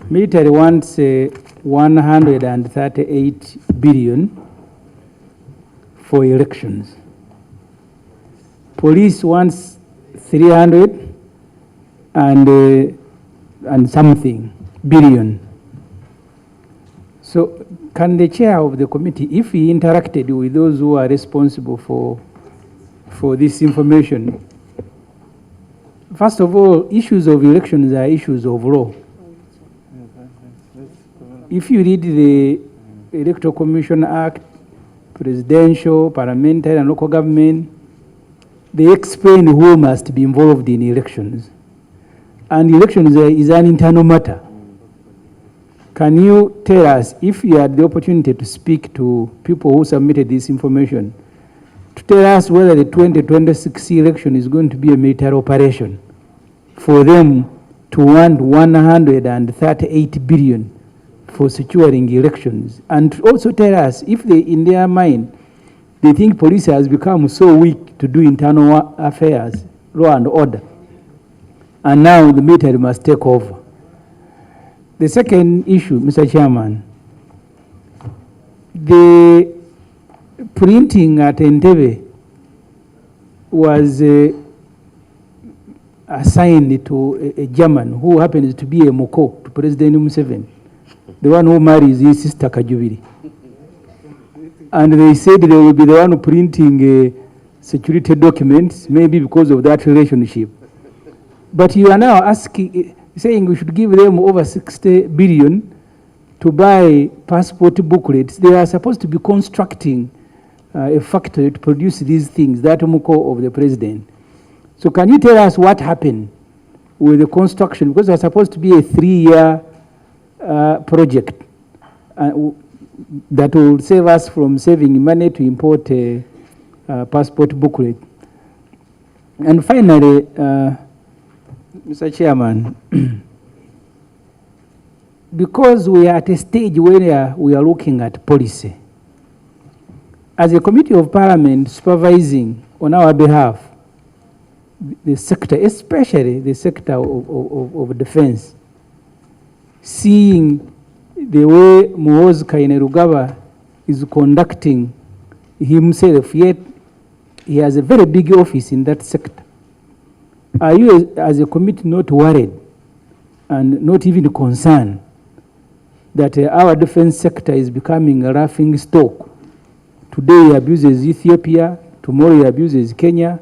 Military wants 138 billion for elections. Police wants 300 and something billion. So can the chair of the committee, if he interacted with those who are responsible for this information, first of all, issues of elections are issues of law. If you read the Electoral Commission Act, presidential, parliamentary, and local government, they explain who must be involved in elections. And elections is an internal matter. Can you tell us, if you had the opportunity to speak to people who submitted this information, to tell us whether the 2026 election is going to be a military operation for them to want 138 billion for securing elections? And also tell us if they, in their mind, they think police has become so weak to do internal affairs, law and order, and now the military must take over. The second issue, Mr. Chairman, the printing at Entebbe was assigned to a German who happens to be a Moko to President Museveni, the one who marries his sister Kajubiri. And they said they will be the one printing security documents, maybe because of that relationship. But you are now asking, saying we should give them over 60 billion to buy passport booklets. They are supposed to be constructing a factory to produce these things, that Muko of the president. So can you tell us what happened with the construction? Because it was supposed to be a 3-year project that will save us from saving money to import a passport booklet. And finally, Mr. Chairman, because we are at a stage where we are looking at policy, as a committee of parliament supervising on our behalf the sector, especially the sector of defense, seeing the way Muhoozi Kainerugaba is conducting himself, yet he has a very big office in that sector. Are you, as a committee, not worried and not even concerned that our defense sector is becoming a laughing stock? Today he abuses Ethiopia, tomorrow he abuses Kenya,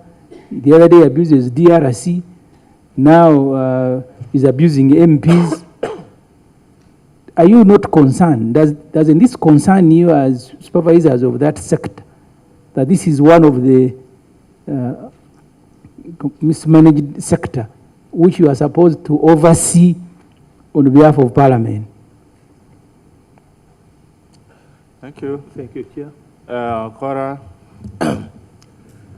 the other day he abuses DRC, now he's abusing MPs. Are you not concerned? Doesn't this concern you as supervisors of that sector, that this is one of the mismanaged sector which you are supposed to oversee on behalf of Parliament? Thank you, Chair. Cora,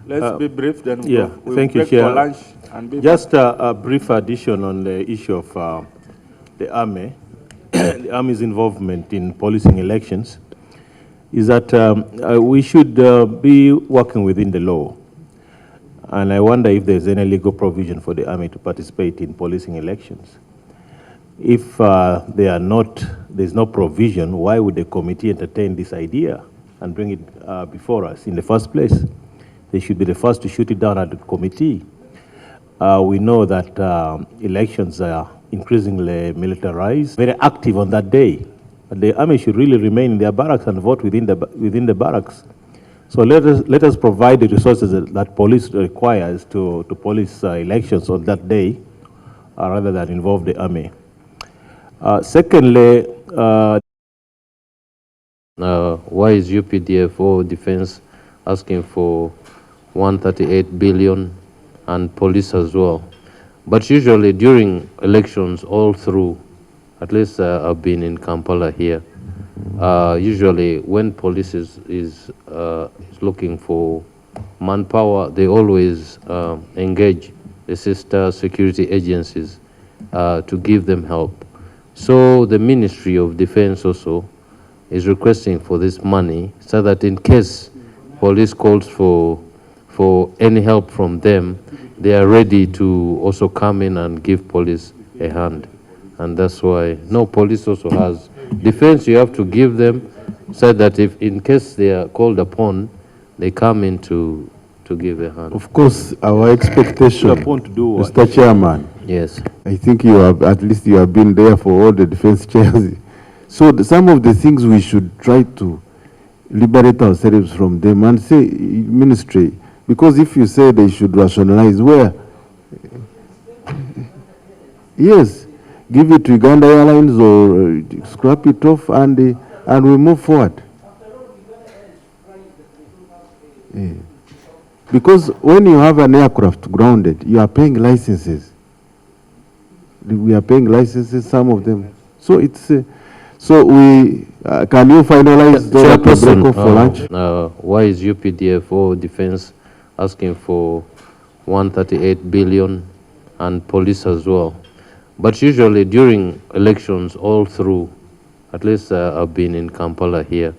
let's be brief, then we'll thank you, break Chair. for lunch and be Just a brief addition on the issue of the Army, the Army's involvement in policing elections, is that we should be working within the law. And I wonder if there's any legal provision for the Army to participate in policing elections. If there's no provision, why would the committee entertain this idea and bring it before us in the first place? They should be the first to shoot it down at the committee. We know that elections are increasingly militarized, very active on that day. But the Army should really remain in their barracks and vote within the barracks. So let us provide the resources that police requires to police elections on that day, rather than involve the Army. Secondly, why is UPDF or Defense asking for 138 billion and police as well? But usually during elections all through, at least I've been in Kampala here, usually when police is looking for manpower, they always engage the sister security agencies to give them help. So the Ministry of Defense also is requesting for this money so that in case police calls for any help from them, they are ready to also come in and give police a hand. And that's why, no, police also has defense. You have to give them, so that if in case they are called upon, they come in to give a hand. Of course, our expectation, Upon to do what? Mr. Chairman, Yes. I think you have, at least you have been there for all the defense chairs. So some of the things we should try to liberate ourselves from them and say, ministry, because if you say they should rationalize, where? Yes, give it to Uganda Airlines or scrap it off and we move forward. Yeah. Because when you have an aircraft grounded, you are paying licenses. We are paying licenses, some of them. So it's, so we, can you finalize the break off for lunch? Why is UPDF or defense asking for 138 billion and police as well? But usually during elections all through, at least I've been in Kampala here,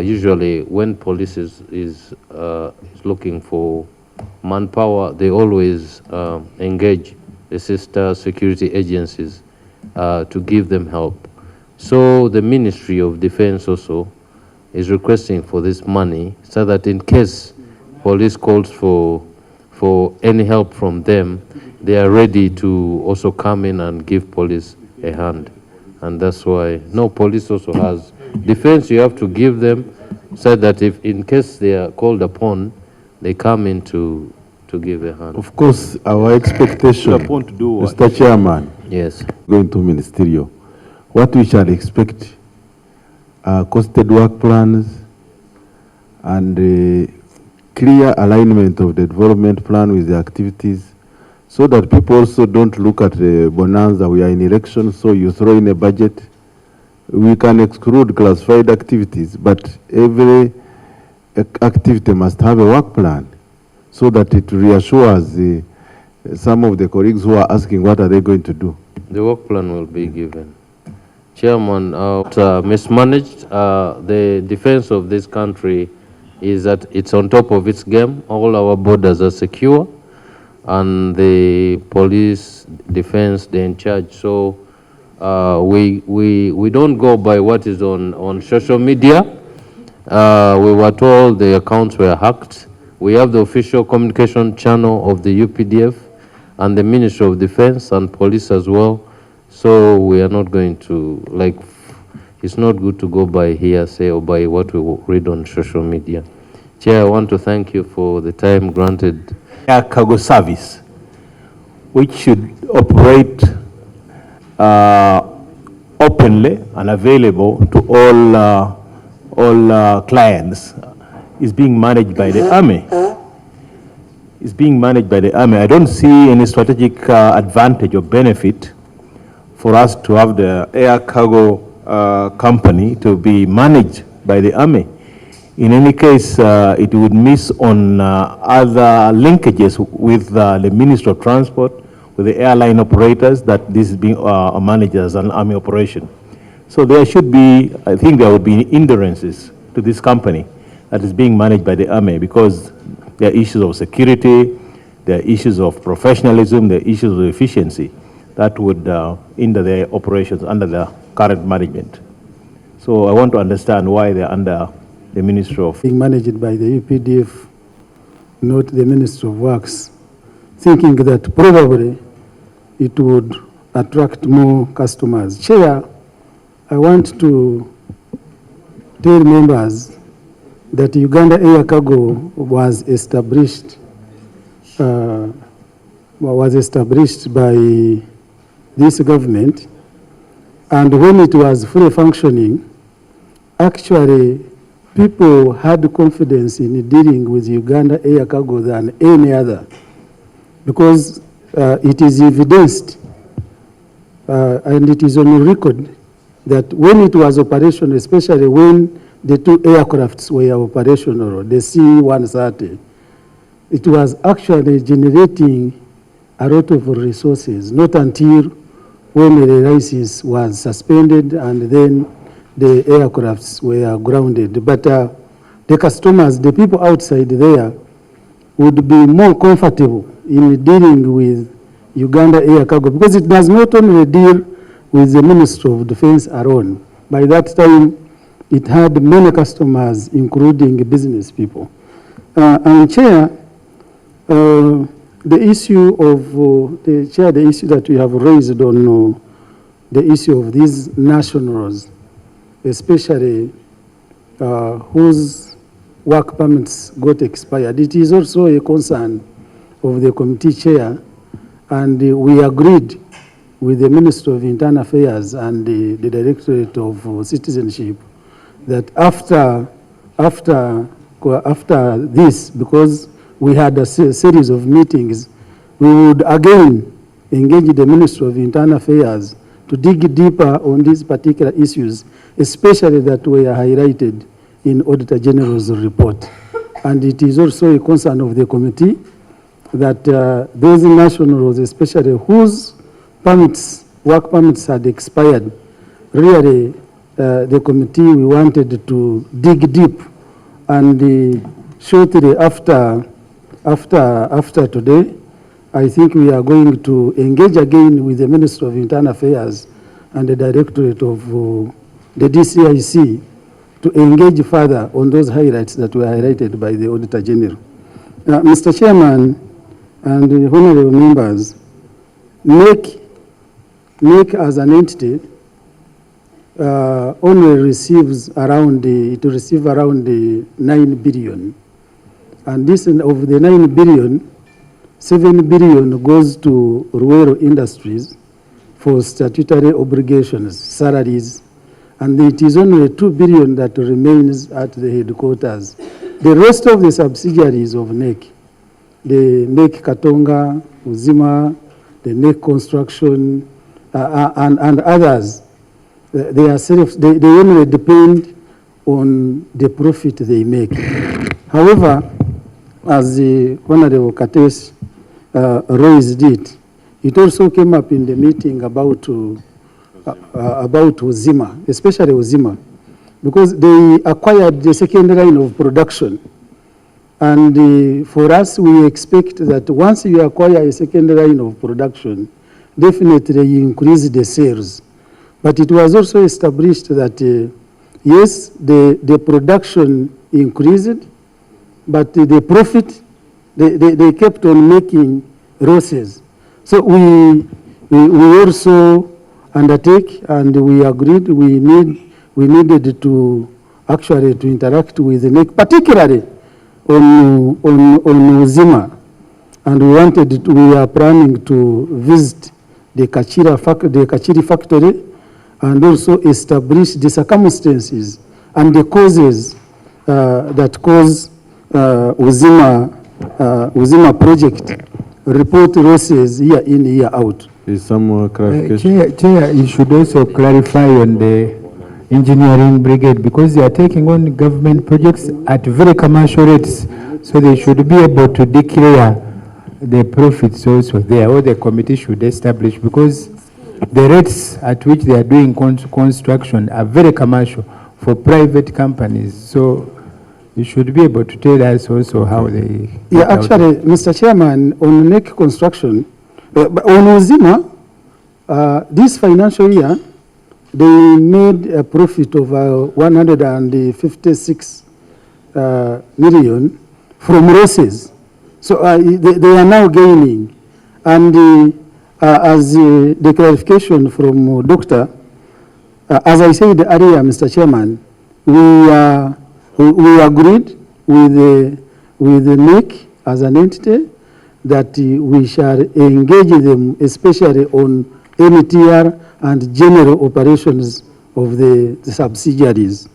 usually when police is looking for manpower, they always engage the sister security agencies to give them help. So the Ministry of Defense also is requesting for this money so that in case police calls for any help from them, they are ready to also come in and give police a hand. And that's why, no, police also has defense. You have to give them, so that if in case they are called upon, they come in to give a hand. Of course, our expectation, Upon to do what? Mr. Chairman, Yes. going to ministerial, what we shall expect are costed work plans and clear alignment of the development plan with the activities, so that people also don't look at the bonanza. We are in elections, so you throw in a budget. We can exclude classified activities, but every activity must have a work plan, so that it reassures some of the colleagues who are asking what are they going to do. The work plan will be given. Chairman, mismanaged. The defense of this country is that it's on top of its game. All our borders are secure, and the police, defense, they're in charge. So we don't go by what is on social media. We were told the accounts were hacked. We have the official communication channel of the UPDF and the Ministry of Defense and police as well. So we are not going to, like, it's not good to go by hearsay or by what we read on social media. Chair, I want to thank you for the time granted. Air cargo service, which should operate openly and available to all clients, is being managed by the Army. It's being managed by the Army. I don't see any strategic advantage or benefit for us to have the air cargo company to be managed by the Army. In any case, it would miss on other linkages with the Ministry of Transport, with the airline operators, that this is being managed as an Army operation. So there should be, I think there would be hindrances to this company that is being managed by the Army, because there are issues of security, there are issues of professionalism, there are issues of efficiency that would hinder their operations under the current management. So I want to understand why they're under the Ministry of... Being managed by the UPDF, not the Ministry of Works, thinking that probably it would attract more customers. Chair, I want to tell members that Uganda Air Cargo was established by this government, and when it was fully functioning, actually people had confidence in dealing with Uganda Air Cargo than any other, because it is evidenced and it is on record that when it was operational, especially when the two aircrafts were operational, the C-130, it was actually generating a lot of resources, not until when the license was suspended and then the aircrafts were grounded. But the customers, the people outside there, would be more comfortable in dealing with Uganda Air Cargo, because it does not only deal with the Ministry of Defense alone. By that time, it had many customers, including business people. And Chair, the issue that we have raised on the issue of these nationals, especially whose work permits got expired, it is also a concern of the committee chair, and we agreed with the Ministry of Internal Affairs and the Directorate of Citizenship that after this, because we had a series of meetings, we would again engage the Ministry of Internal Affairs to dig deeper on these particular issues, especially that were highlighted in Auditor General's report. And it is also a concern of the committee that those nationals, especially whose work permits had expired, really the committee, we wanted to dig deep, and shortly after today, I think we are going to engage again with the Ministry of Internal Affairs and the Directorate of the DCIC to engage further on those highlights that were highlighted by the Auditor General. Mr. Chairman and the honorable members, NEC as an entity only receives around around 9 billion. And this, of the 9 billion, 7 billion goes to rural industries for statutory obligations, salaries, and it is only 2 billion that remains at the headquarters. The rest of the subsidiaries of NEC, the NEC Katonga, Uzima, the NEC Construction, and others, they only depend on the profit they make. However, as the Honorable Kates raised it, it also came up in the meeting about Uzima, especially Uzima, because they acquired the second line of production. And for us, we expect that once you acquire a second line of production, definitely you increase the sales. But it was also established that, yes, the production increased, but the profit, they kept on making losses. So we also undertake, and we agreed we needed to actually to interact with the NEC, particularly on Uzima, and we are planning to visit the Kachiri factory and also establish the circumstances and the causes that cause Uzima project report losses year in, year out. Is some more clarification? Chair, you should also clarify on the engineering brigade, because they are taking on government projects at very commercial rates, so they should be able to declare the profits also there, or the committee should establish, because the rates at which they are doing construction are very commercial for private companies. So you should be able to tell us also how they... Yeah, actually, Mr. Chairman, on NEC construction, on Uzima, this financial year, they made a profit of 156 million from losses. So they are now gaining. And as the clarification from Doctor, as I said earlier, Mr. Chairman, we agreed with the NEC as an entity that we shall engage them, especially on MTR and general operations of the subsidiaries.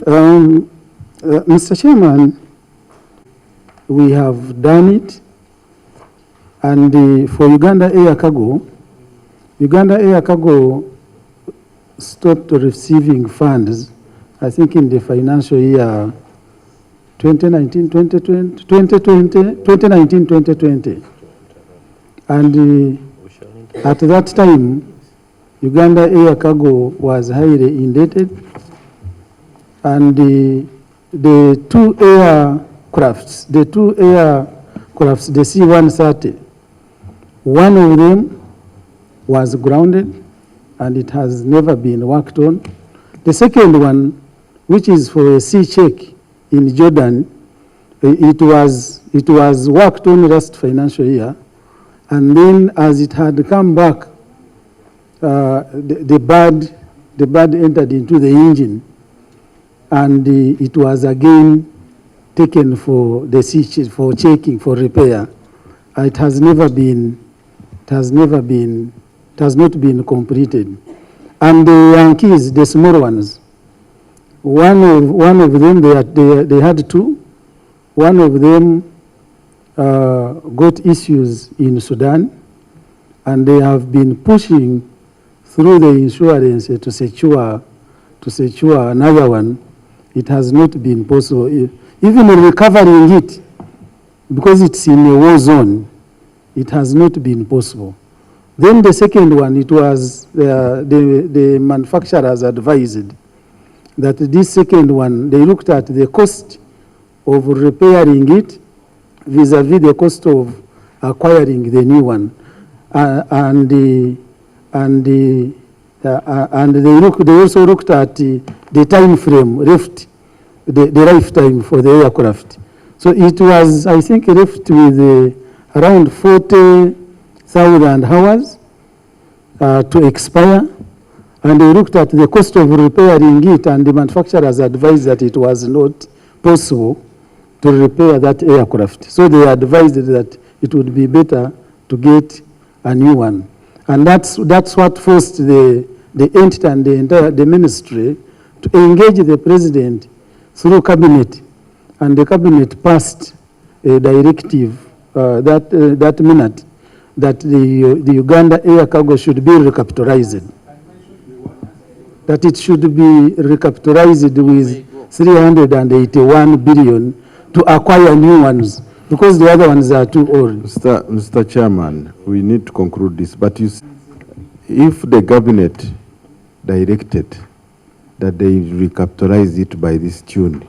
Mr. Chairman, we have done it, and for Uganda Air Cargo stopped receiving funds, I think in the financial year 2019-2020. And at that time, Uganda Air Cargo was highly indebted, and the two aircrafts, the C-130, one of them was grounded, and it has never been worked on. The second one, which is for a sea check in Jordan, it was worked on last financial year, and then as it had come back, the bird entered into the engine, and it was again taken for the sea for checking, for repair. It has not been completed. And the Yankees, the small ones, one of them, they had two. One of them got issues in Sudan, and they have been pushing through the insurance to secure another one. It has not been possible. Even recovering it, because it's in a war zone, it has not been possible. Then the second one, it was the manufacturers advised that this second one, they looked at the cost of repairing it vis-a-vis the cost of acquiring the new one, and they also looked at the time frame left, the lifetime for the aircraft. So it was, I think, left with around 40,000 hours to expire, and they looked at the cost of repairing it, and the manufacturers advised that it was not possible to repair that aircraft. So they advised that it would be better to get a new one. And that's what forced the entity and the ministry to engage the president through cabinet, and the cabinet passed a directive that minute that the Uganda air cargo should be recapitalized. That it should be recapitalized with 381 billion to acquire new ones, because the other ones are too old. Mr. Chairman, we need to conclude this, but if the cabinet directed that they recapitalize it by this June,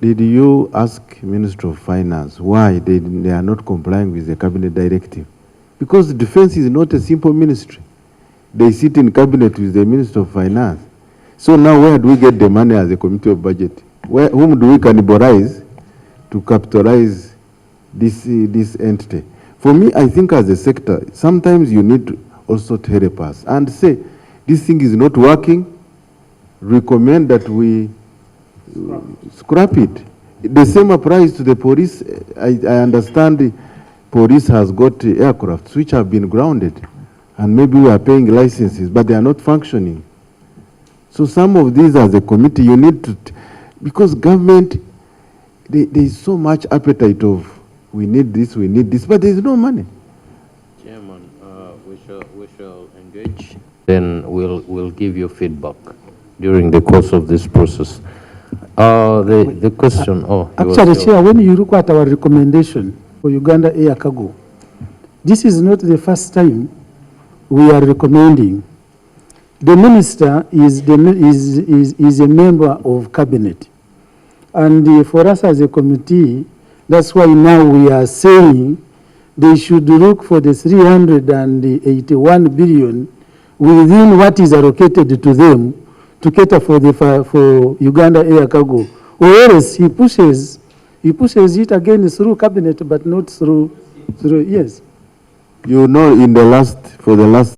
did you ask Minister of Finance why they are not complying with the cabinet directive? Because defense is not a simple ministry. They sit in cabinet with the Minister of Finance. So now where do we get the money as a committee of budget? Whom do we cannibalize to capitalize this entity? For me, I think as a sector, sometimes you need also to help us and say, this thing is not working, recommend that we scrap it. The same applies to the police. I understand the police has got aircrafts which have been grounded, and maybe we are paying licenses, but they are not functioning. So some of these as a committee, you need to, because government, there is so much appetite of, we need this, but there is no money. Chairman, we shall engage. Then we'll give you feedback during the course of this process. The question, Actually, Chair, when you look at our recommendation for Uganda air cargo, this is not the first time we are recommending. The minister is a member of cabinet, and for us as a committee, that's why now we are saying they should look for the 381 billion within what is allocated to them to cater for Uganda air cargo, or else he pushes it again through cabinet, but not through yes. You know, for the last